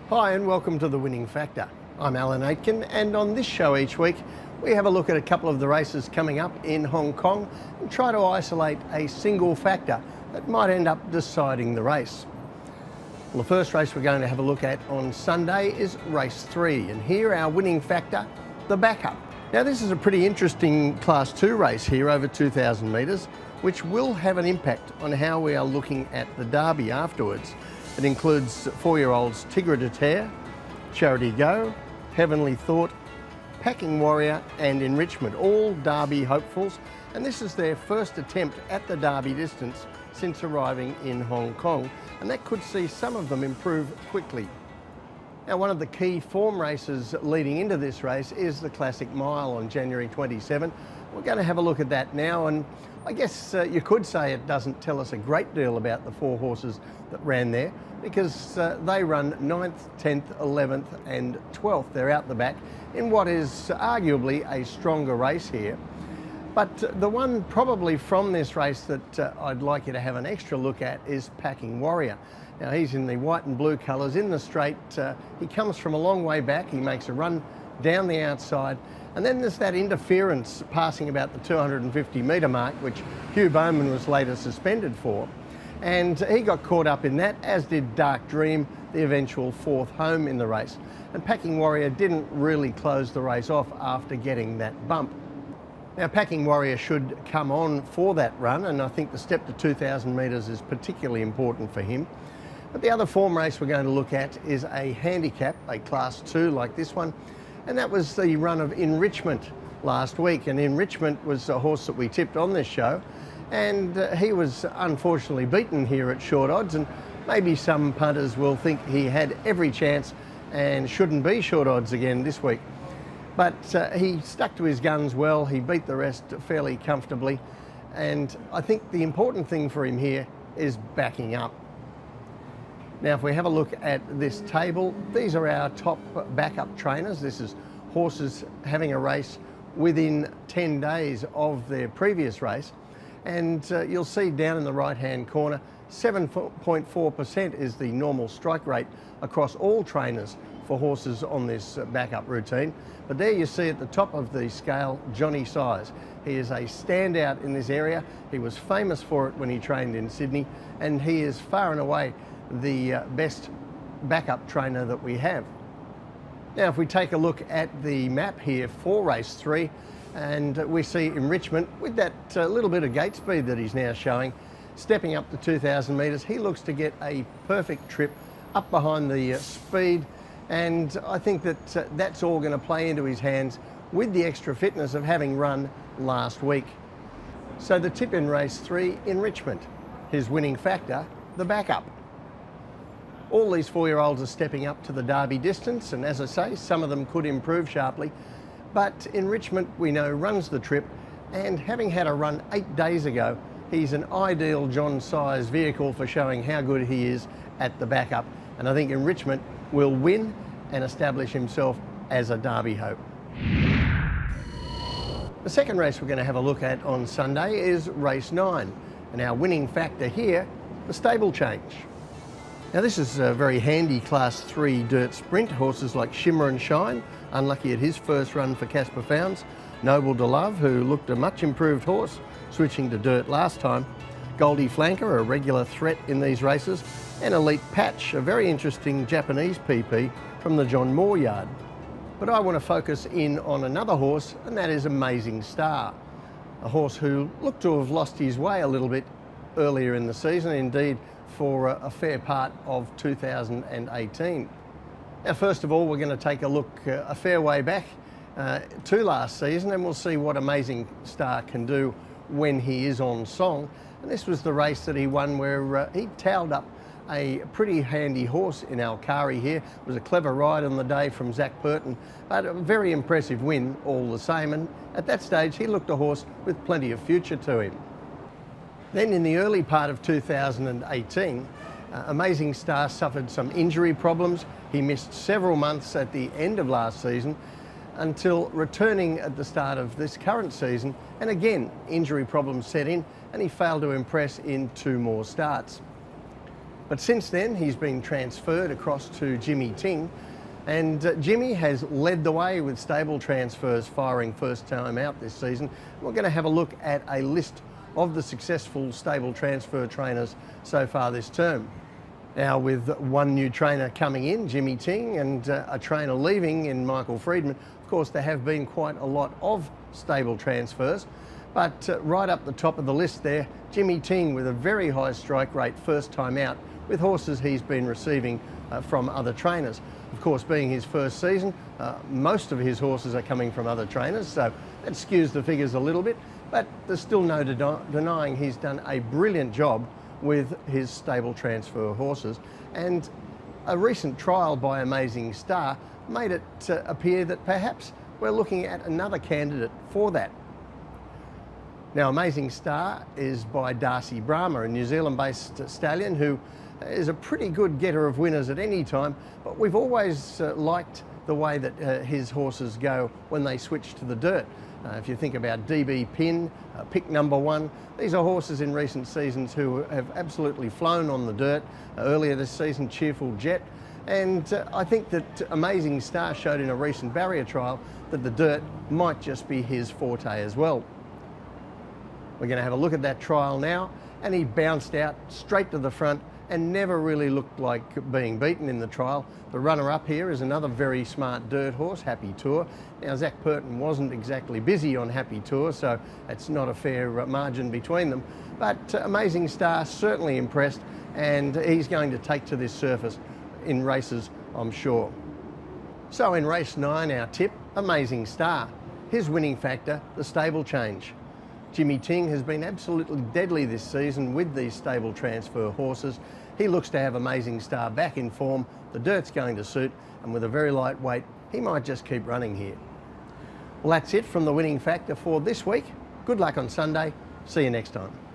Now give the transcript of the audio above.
Hi and welcome to The Winning Factor. I'm Aitken, and on this show each week we have a look at a couple of the races coming up in Hong Kong and try to isolate a single factor that might end up deciding the race. Well, the first race we're going to have a look at on Sunday is race 3, and here our winning factor, the backup. Now this is a pretty interesting Class 2 race here over 2,000 metres, which will have an impact on how we are looking at the Derby afterwards. It includes 4-year-olds Tigre de Terre, Charity Go, Heavenly Thought, Packing Warrior and Enrichment, all Derby hopefuls, and this is their first attempt at the Derby distance since arriving in Hong Kong, and that could see some of them improve quickly. Now, one of the key form races leading into this race is the Classic Mile on January 27. We're going to have a look at that now, and I guess you could say it doesn't tell us a great deal about the 4 horses that ran there, because they run 9th, 10th, 11th and 12th. They're out the back in what is arguably a stronger race here. But the one probably from this race that I'd like you to have an extra look at is Packing Warrior. Now he's in the white and blue colours in the straight. He comes from a long way back. He makes a run down the outside, and then there's that interference passing about the 250 metre mark, which Hugh Bowman was later suspended for. And he got caught up in that, as did Dark Dream, the eventual 4th home in the race. And Packing Warrior didn't really close the race off after getting that bump. Now Packing Warrior should come on for that run, and I think the step to 2,000 metres is particularly important for him. But the other form race we're going to look at is a handicap, a Class 2 like this one, and that was the run of Enrichment last week. And Enrichment was a horse that we tipped on this show, and he was unfortunately beaten here at short odds, and maybe some punters will think he had every chance and shouldn't be short odds again this week. But he stuck to his guns well. He beat the rest fairly comfortably, and I think the important thing for him here is backing up. Now if we have a look at this table, these are our top backup trainers. This is horses having a race within 10 days of their previous race. And you'll see down in the right hand corner, 7.4% is the normal strike rate across all trainers for horses on this backup routine. But there you see at the top of the scale, Johnny Size. He is a standout in this area. He was famous for it when he trained in Sydney, and he is far and away the best backup trainer that we have. Now if we take a look at the map here for race 3, and we see Enrichment with that little bit of gate speed that he's now showing, stepping up to 2,000 metres. He looks to get a perfect trip up behind the speed, and I think that that's all going to play into his hands with the extra fitness of having run last week. So the tip in race 3, Enrichment. His winning factor, the backup. All these 4-year-olds are stepping up to the Derby distance, and as I say, some of them could improve sharply. But Enrichment, we know, runs the trip, and having had a run 8 days ago, he's an ideal John Size vehicle for showing how good he is at the backup. And I think Enrichment will win and establish himself as a Derby hope. The second race we're going to have a look at on Sunday is race 9, and our winning factor here, the stable change. Now this is a very handy Class 3 dirt sprint. Horses like Shimmer and Shine, unlucky at his first run for Casper Founds. Noble to Love, who looked a much improved horse, switching to dirt last time. Goldie Flanker, a regular threat in these races. And Elite Patch, a very interesting Japanese PP from the John Moore yard. But I want to focus in on another horse, and that is Amazing Star. A horse who looked to have lost his way a little bit earlier in the season, indeed for a fair part of 2018. Now first of all, we're going to take a look a fair way back to last season, and we'll see what Amazing Star can do when he is on song. And this was the race that he won, where he towed up a pretty handy horse in Alkari here. It was a clever ride on the day from Zach Burton, but a very impressive win all the same, and at that stage he looked a horse with plenty of future to him. Then in the early part of 2018, Amazing Star suffered some injury problems. He missed several months at the end of last season until returning at the start of this current season, and again injury problems set in and he failed to impress in 2 more starts. But since then, he's been transferred across to Jimmy Ting, and Jimmy has led the way with stable transfers firing first time out this season. We're going to have a look at a list of the successful stable transfer trainers so far this term. Now, with one new trainer coming in, Jimmy Ting, and a trainer leaving in Michael Friedman, of course there have been quite a lot of stable transfers. But right up the top of the list there, Jimmy Ting with a very high strike rate first time out with horses he's been receiving from other trainers. Of course, being his first season, most of his horses are coming from other trainers, so that skews the figures a little bit, but there's still no denying he's done a brilliant job with his stable transfer horses. And a recent trial by Amazing Star made it appear that perhaps we're looking at another candidate for that. Now, Amazing Star is by Darcy Brahma, a New Zealand-based stallion who is a pretty good getter of winners at any time, but we've always liked the way that his horses go when they switch to the dirt. If you think about DB Pin, Pick Number One, these are horses in recent seasons who have absolutely flown on the dirt. Earlier this season, Cheerful Jet, and I think that Amazing Star showed in a recent barrier trial that the dirt might just be his forte as well. We're going to have a look at that trial now, and he bounced out straight to the front and never really looked like being beaten in the trial. The runner-up here is another very smart dirt horse, Happy Tour. Now, Zach Purton wasn't exactly busy on Happy Tour, so it's not a fair margin between them. But Amazing Star certainly impressed, and he's going to take to this surface in races, I'm sure. So in race 9, our tip, Amazing Star. His winning factor, the stable change. Jimmy Ting has been absolutely deadly this season with these stable transfer horses. He looks to have Amazing Star back in form. The dirt's going to suit, and with a very light weight, he might just keep running here. Well, that's it from the winning factor for this week. Good luck on Sunday. See you next time.